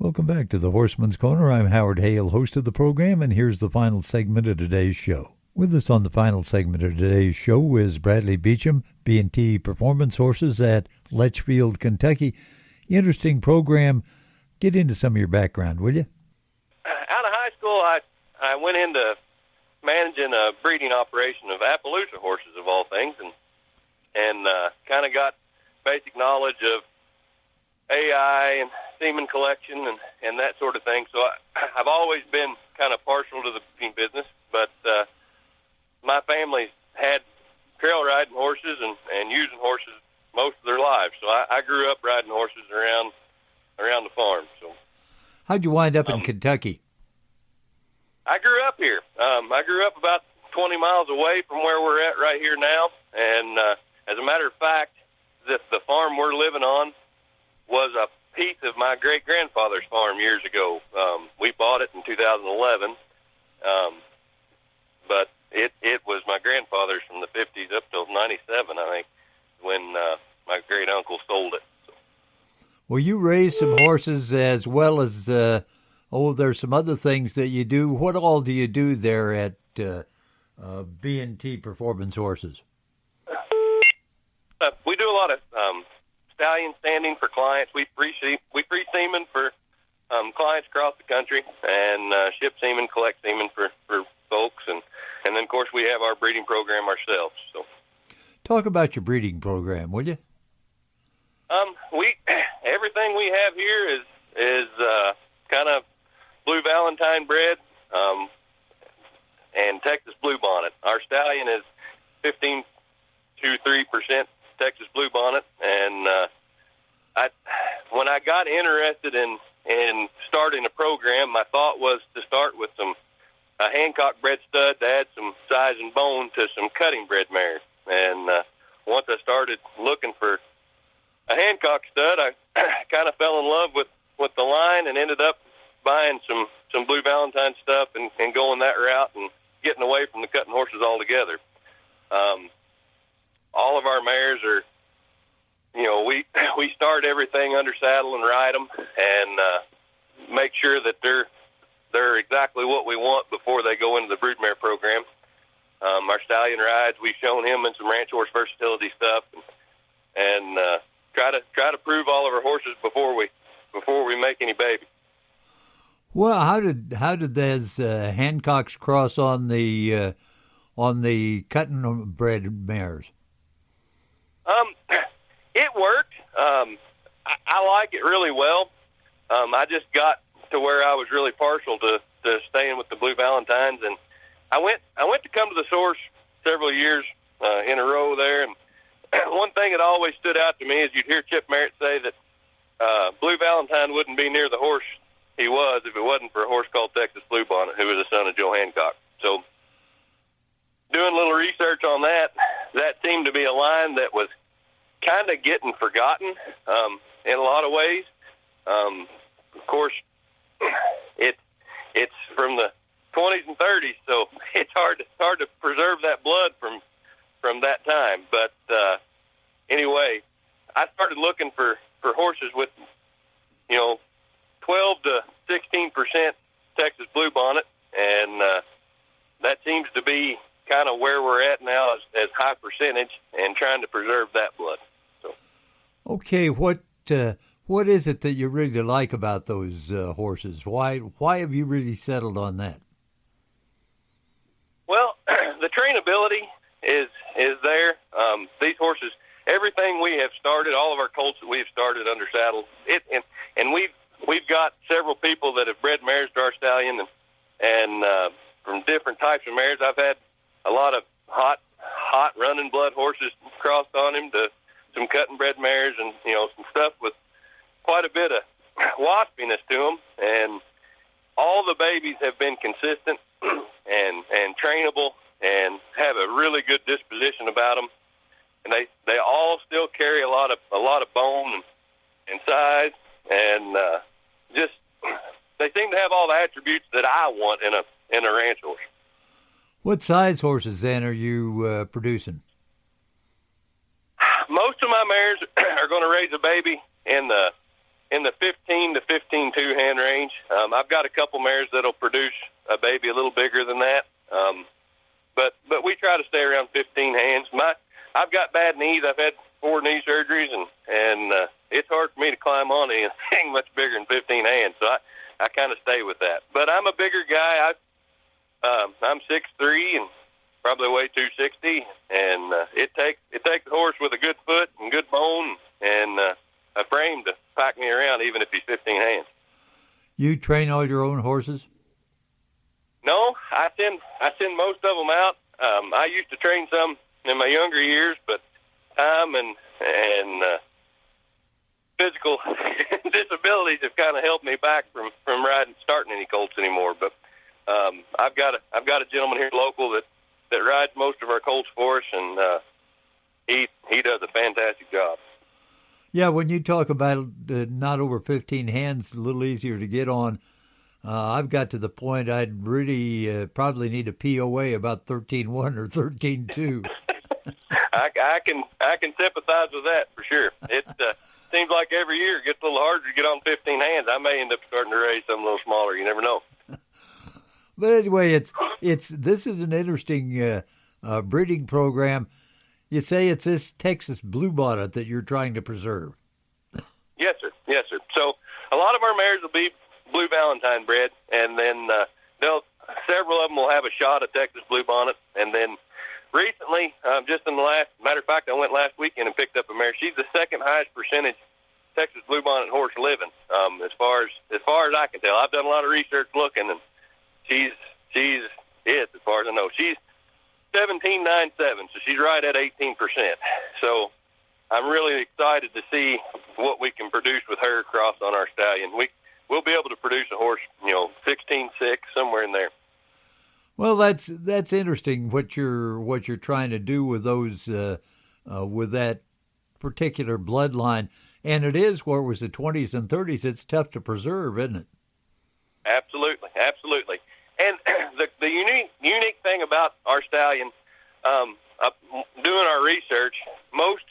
Welcome back to the Horseman's Corner. I'm Howard Hale, host of the program, and here's the final segment of today's show. With us on the final segment of today's show is Bradley Beauchamp, B&T Performance Horses at Litchfield, Kentucky. Interesting program. Get into some of your background, will you? Out of high school, I went into managing a breeding operation of Appaloosa horses, of all things, and kind of got basic knowledge of AI and semen collection and that sort of thing. So I've always been kind of partial to the breeding business, but my family's had trail riding horses and using horses most of their lives. So I grew up riding horses around the farm. So how'd you wind up in Kentucky? I grew up here. I grew up about 20 miles away from where we're at right here now. And as a matter of fact, the farm we're living on was a piece of my great-grandfather's farm years ago. We bought it in 2011, but it was my grandfather's from the 50s up till 97, I think, when my great-uncle sold it. So. Well, you raise some horses as well as, there's some other things that you do. What all do you do there at B&T Performance Horses? We do a lot of stallion standing for clients. We free semen for clients across the country, and ship semen, collect semen for folks, and then of course we have our breeding program ourselves. So, talk about your breeding program, will you? Everything we have here is kind of Blue Valentine bred and Texas Bluebonnet. Our stallion is 15 to 3% Texas Bluebonnet, and when I got interested in starting a program, my thought was to start with a Hancock bred stud to add some size and bone to some cutting bred mares. And once I started looking for a Hancock stud, I kind of fell in love with the line and ended up buying some Blue Valentine stuff and going that route and getting away from the cutting horses altogether. All of our mares are, we start everything under saddle and ride them and make sure that they're exactly what we want before they go into the broodmare program. Our stallion rides, we've shown him in some ranch horse versatility stuff, and try to prove all of our horses before we make any baby. Well, how did those Hancocks cross on the cutting bred mares? It worked. I like it really well. I just got to where I was really partial to staying with the Blue Valentines, and I went to come to the source several years in a row there, and one thing that always stood out to me is you'd hear Chip Merritt say that Blue Valentine wouldn't be near the horse he was if it wasn't for a horse called Texas Bluebonnet, who was the son of Joe Hancock. So doing a little research on that seemed to be a line that was kind of getting forgotten in a lot of ways. Of course, it's from the 20s and 30s, so it's hard to preserve that blood from that time. But anyway, I started looking for horses with 12 to 16% Texas Bluebonnet, and that seems to be kind of where we're at now as high percentage, and trying to preserve that blood. So, okay, what is it that you really like about those horses? Why have you really settled on that? Well, the trainability is there. These horses, everything we have started, all of our colts that we've started under saddle, and we've got several people that have bred mares to our stallion, and from different types of mares. I've had a lot of hot running blood horses crossed on him to some cutting bred mares, and some stuff with quite a bit of waspiness to them. And all the babies have been consistent and trainable and have a really good disposition about them. And they all still carry a lot of bone and size, and just they seem to have all the attributes that I want in a ranch horse. What size horses then are you producing? Most of my mares are going to raise a baby in the in the 15 to 15.2 hand range. I've got a couple mares that'll produce a baby a little bigger than that. But we try to stay around 15 hands. I've got bad knees. I've had 4 knee surgeries, and it's hard for me to climb on anything much bigger than 15 hands. So I kind of stay with that. But I'm a bigger guy. I'm 6'3" and probably weigh 260, and it takes a horse with a good foot and good bone and a frame to pack me around, even if he's 15 hands. You train all your own horses? No, I send most of them out. I used to train some in my younger years, but time and physical disabilities have kind of held me back from starting any colts anymore. But I've got a gentleman here local that rides most of our colts for us, and he does a fantastic job. Yeah, when you talk about not over 15 hands, a little easier to get on, I've got to the point I'd really probably need a POA about 13.1 or 13.2. I can sympathize with that for sure. It seems like every year it gets a little harder to get on 15 hands. I may end up starting to raise something a little smaller. You never know. But anyway, this is an interesting breeding program. You say it's this Texas Bluebonnet that you're trying to preserve. Yes, sir. Yes, sir. So a lot of our mares will be Blue Valentine bred, and then several of them will have a shot of Texas Bluebonnet. And then recently, just in the matter of fact, I went last weekend and picked up a mare. She's the second highest percentage Texas Bluebonnet horse living, as far as I can tell. I've done a lot of research looking, and she's it as far as I know. She's 17.97, so she's right at 18%. So I'm really excited to see what we can produce with her across on our stallion. We'll be able to produce a horse, 16.6, somewhere in there. Well, that's interesting what you're trying to do with those with that particular bloodline, and it is what was the 20s and 30s. It's tough to preserve, isn't it? Absolutely, absolutely. And the unique thing about our stallion, doing our research, most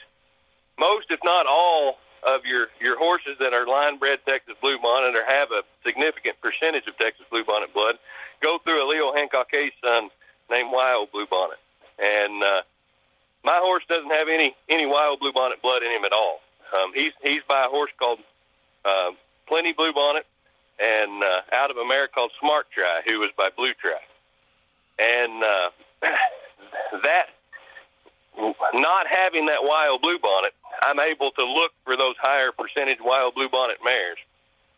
if not all of your horses that are line-bred Texas Bluebonnet or have a significant percentage of Texas Bluebonnet blood go through a Leo Hancock Hayes son named Wild Bluebonnet. And my horse doesn't have any Wild Bluebonnet blood in him at all. He's by a horse called Plenty Bluebonnet, and out of a mare called Smart Try, who was by Blue Try. And that, not having that Wild Bluebonnet, I'm able to look for those higher percentage Wild Bluebonnet mares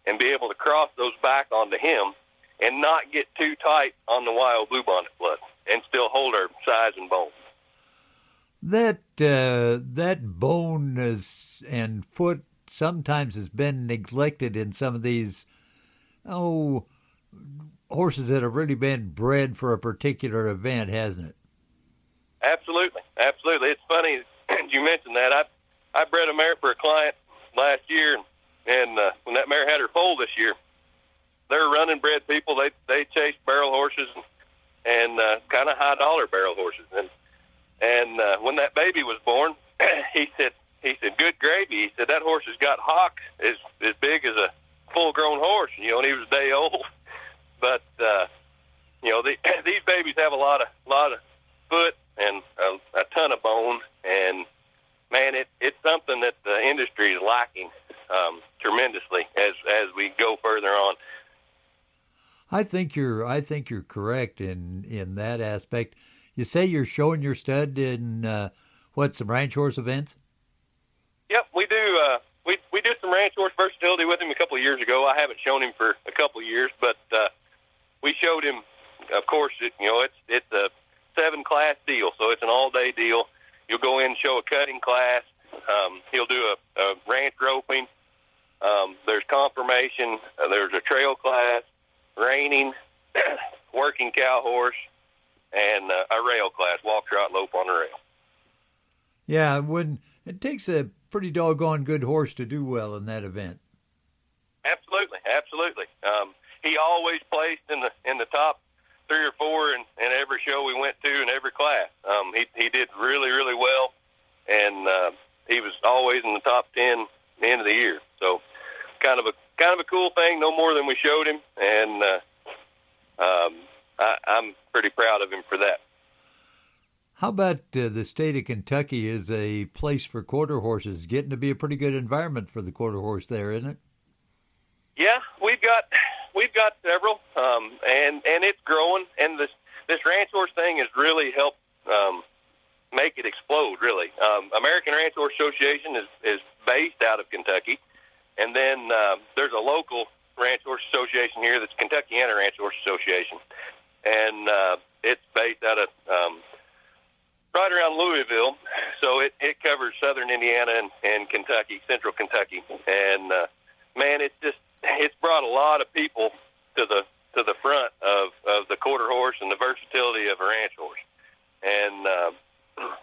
and be able to cross those back onto him and not get too tight on the Wild Bluebonnet blood and still hold our size and bone. That bone and foot sometimes has been neglected in some of these horses that have really been bred for a particular event, hasn't it? Absolutely, absolutely. It's funny you mentioned that. I bred a mare for a client last year, and when that mare had her foal this year, they're running bred people. They chase barrel horses and kind of high dollar barrel horses. And when that baby was born, he said, "Good gravy." He said, "That horse has got hocks as big as a full grown horse." And he was a day old. But these babies have a lot of foot and a ton of bone, and man, it's something that the industry is lacking tremendously as we go further on. I think you're correct in that aspect. You say you're showing your stud in some ranch horse events? Yep, we do. We did some ranch horse versatility with him a couple of years ago. I haven't shown him for a couple of years, but we showed him. Of course, it's a 7-class deal, so it's an all-day deal. You'll go in and show a cutting class. He'll do a ranch roping. There's confirmation. There's a trail class, reining, working cow horse, and a rail class, walk, trot, lope on the rail. Yeah, when it takes a pretty doggone good horse to do well in that event. Absolutely, absolutely. He always placed in the top 3 or 4 in every show we went to in every class. He did really, really well, and he was always in the top 10 at the end of the year. So kind of a cool thing, no more than we showed him, and I'm pretty proud of him for that. How about the state of Kentucky is a place for quarter horses? Getting to be a pretty good environment for the quarter horse there, isn't it? Yeah, we've got several, and it's growing. And this ranch horse thing has really helped make it explode. Really, American Ranch Horse Association is based out of Kentucky, and then there's a local ranch horse association here that's Kentuckiana Ranch Horse Association, and it's based out of right around Louisville, so it covers southern Indiana and Kentucky, central Kentucky, and man, it's brought a lot of people to the front of the quarter horse and the versatility of a ranch horse, and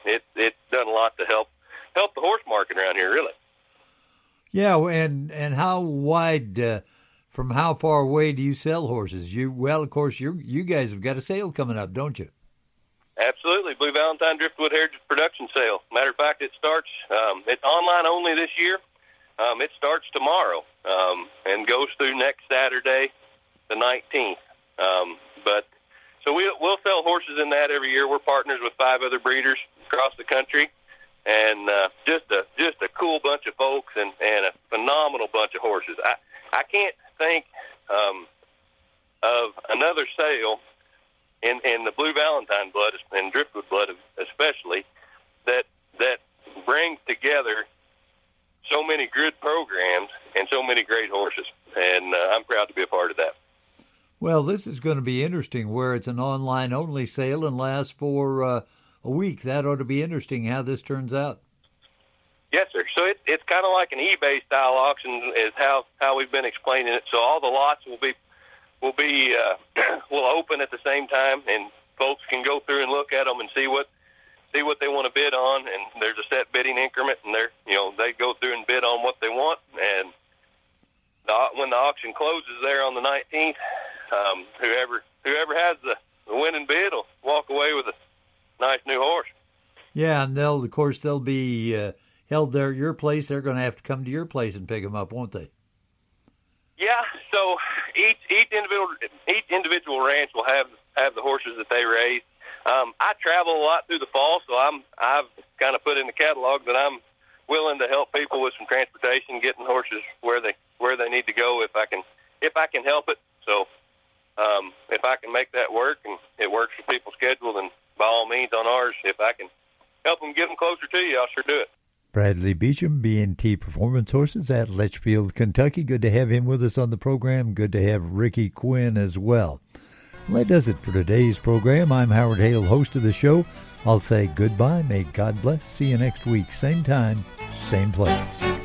it's done a lot to help the horse market around here, really. Yeah, and how wide, from how far away do you sell horses? Of course, you guys have got a sale coming up, don't you? Absolutely. Blue Valentine Driftwood Heritage Production Sale. Matter of fact, it starts, it's online only this year. It starts tomorrow and goes through next Saturday, the 19th. So we'll sell horses in that every year. We're partners with 5 other breeders across the country, and just a cool bunch of folks and a phenomenal bunch of horses. I can't think of another sale in the Blue Valentine blood and Driftwood blood especially that brings together so many good programs and so many great horses, and I'm proud to be a part of that. Well, this is going to be interesting where it's an online-only sale and lasts for a week. That ought to be interesting how this turns out. Yes, sir. So it's kind of like an eBay-style auction is how we've been explaining it. So all the lots will open at the same time, and folks can go through and look at them and see what they want to bid on, and there's a set bidding increment, and they go through and bid on what they want, and when the auction closes there on the 19th, whoever has the winning bid will walk away with a nice new horse. Yeah, and they'll be held there at your place. They're going to have to come to your place and pick them up, won't they? Yeah. So each individual ranch will have the horses that they raise. I travel a lot through the fall, so I've kind of put in the catalog that I'm willing to help people with some transportation, getting horses where they need to go if I can help it. So if I can make that work and it works for people's schedule, then by all means on ours, if I can help them get them closer to you, I'll sure do it. Bradley Beauchamp, B&T Performance Horses at Litchfield, Kentucky. Good to have him with us on the program. Good to have Ricky Quinn as well. Well, that does it for today's program. I'm Howard Hale, host of the show. I'll say goodbye. May God bless. See you next week. Same time, same place.